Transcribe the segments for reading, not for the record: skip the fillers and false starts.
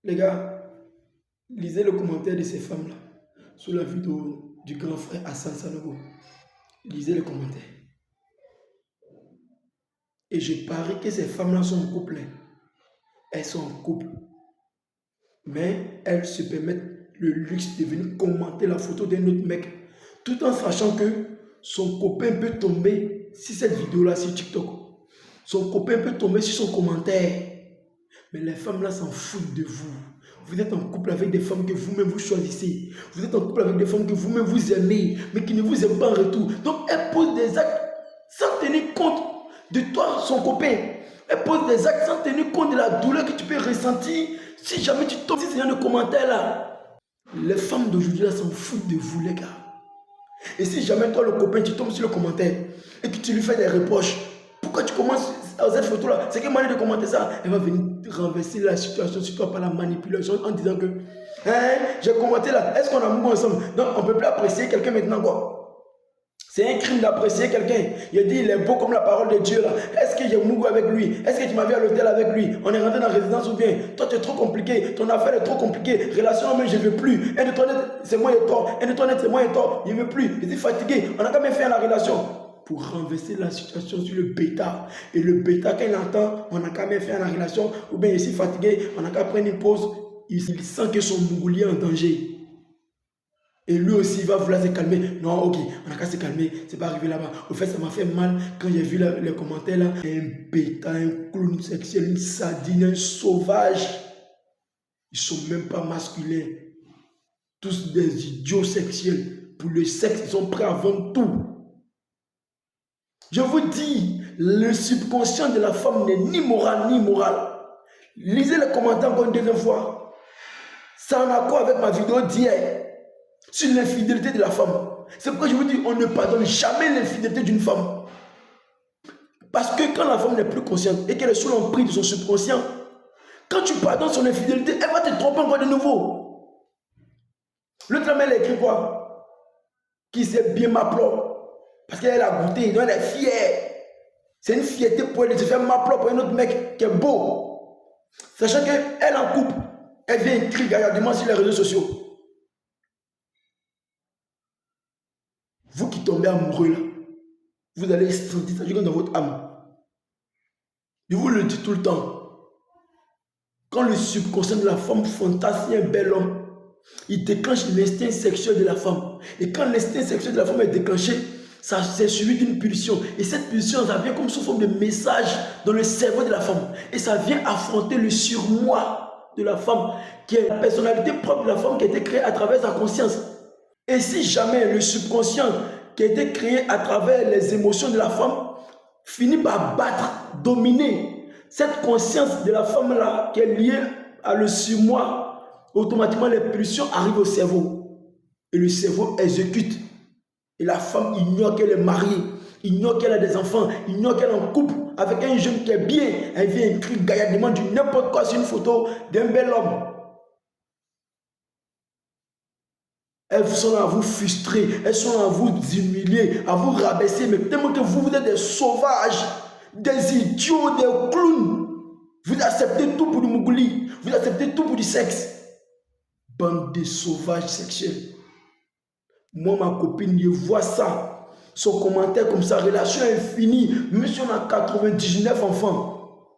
Les gars, lisez le commentaire de ces femmes-là sous la vidéo du grand frère Hassan Sanogo. Lisez les commentaires. Et je parie que ces femmes-là sont en couple. Elles sont en couple. Mais elles se permettent le luxe de venir commenter la photo d'un autre mec, tout en sachant que son copain peut tomber sur cette vidéo-là sur TikTok. Son copain peut tomber sur son commentaire. Mais les femmes-là s'en foutent de vous. Vous êtes en couple avec des femmes que vous-même vous choisissez. Vous êtes en couple avec des femmes que vous-même vous aimez, mais qui ne vous aiment pas en retour. Donc elles posent des actes sans tenir compte de toi, son copain. Elles posent des actes sans tenir compte de la douleur que tu peux ressentir si jamais tu tombes sur ce genre de commentaires là. Les femmes d'aujourd'hui là s'en foutent de vous les gars. Et si jamais toi le copain tu tombes sur le commentaire et que tu lui fais des reproches, pourquoi tu commences à cette photo là? C'est quelle manière de commenter ça? Elle va venir renverser la situation sur toi par la manipulation en disant que j'ai commenté là, est-ce qu'on a mouru ensemble? Donc on ne peut plus apprécier quelqu'un maintenant quoi. C'est un crime d'apprécier quelqu'un. Il a dit il est beau comme la parole de Dieu là. Est-ce que j'ai mouru avec lui? Est-ce que tu m'as vu à l'hôtel avec lui? On est rentré dans la résidence ou bien? Toi tu es trop compliqué, ton affaire est trop compliquée. Relation mais je ne veux plus. Un de toi c'est moi et toi. Un de toi c'est moi et toi. Je ne veux plus. Je suis fatigué. On a quand même fait la relation. Pour renverser la situation sur le bêta. Et le bêta, quand il entend, on a quand même fait la relation, ou bien il est fatigué, on a qu'à prendre une pause, il sent que son mougoulier est en danger. Et lui aussi, il va vouloir se calmer. Non, ok, on a qu'à se calmer, c'est pas arrivé là-bas. Au fait, ça m'a fait mal quand j'ai vu les commentaires là. Un bêta, un clown sexuel, une sardine, un sauvage. Ils sont même pas masculins. Tous des idiots sexuels. Pour le sexe, ils sont prêts à vendre tout. Je vous dis, le subconscient de la femme n'est ni moral ni immoral. Lisez les commentaires encore une deuxième fois. Ça en a quoi avec ma vidéo d'hier sur l'infidélité de la femme? C'est pourquoi je vous dis, on ne pardonne jamais l'infidélité d'une femme. Parce que quand la femme n'est plus consciente et qu'elle est sous l'emprise de son subconscient, quand tu pardonnes son infidélité, elle va te tromper encore de nouveau. L'autre homme, elle a écrit quoi? Qui s'est bien m'applaud. Parce qu'elle a goûté, donc elle est fière. C'est une fierté pour elle de se faire m'applaud pour un autre mec qui est beau. Sachant qu'elle en couple, elle vient écrire gaillardement sur les réseaux sociaux. Vous qui tombez amoureux là, vous allez sentir ça dans votre âme. Je vous le dis tout le temps. Quand le subconscient de la femme fantasme un bel homme, il déclenche l'instinct sexuel de la femme. Et quand l'instinct sexuel de la femme est déclenché, ça c'est suivi d'une pulsion. Et cette pulsion, ça vient comme sous forme de message dans le cerveau de la femme. Et ça vient affronter le surmoi de la femme, qui est la personnalité propre de la femme qui a été créée à travers sa conscience. Et si jamais le subconscient qui a été créé à travers les émotions de la femme finit par battre, dominer cette conscience de la femme-là qui est liée à le surmoi, automatiquement les pulsions arrivent au cerveau. Et le cerveau exécute. Et la femme ignore qu'elle est mariée, ignore qu'elle a des enfants, ignore qu'elle est en couple avec un jeune qui est bien. Elle vient écrire gaillardement du n'importe quoi sur une photo d'un bel homme. Elles sont là à vous frustrer, elles sont là à vous humilier, à vous rabaisser, mais tellement que vous êtes des sauvages, des idiots, des clowns. Vous acceptez tout pour du mougouli, vous acceptez tout pour du sexe. Bande de sauvages sexuels. Moi, ma copine, je vois ça. Son commentaire comme ça, relation infinie. Même si on a 99 enfants.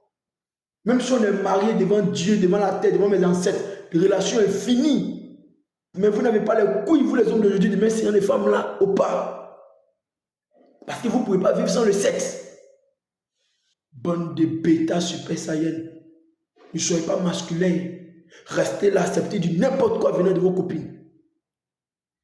Même si on est marié devant Dieu, devant la terre, devant mes ancêtres. Relation infinie. Mais vous n'avez pas les couilles, vous les hommes d'aujourd'hui, de mettre les femmes là au pas. Parce que vous ne pouvez pas vivre sans le sexe. Bande de bêta super saiyans. Ne soyez pas masculins. Restez là, acceptez du n'importe quoi venant de vos copines.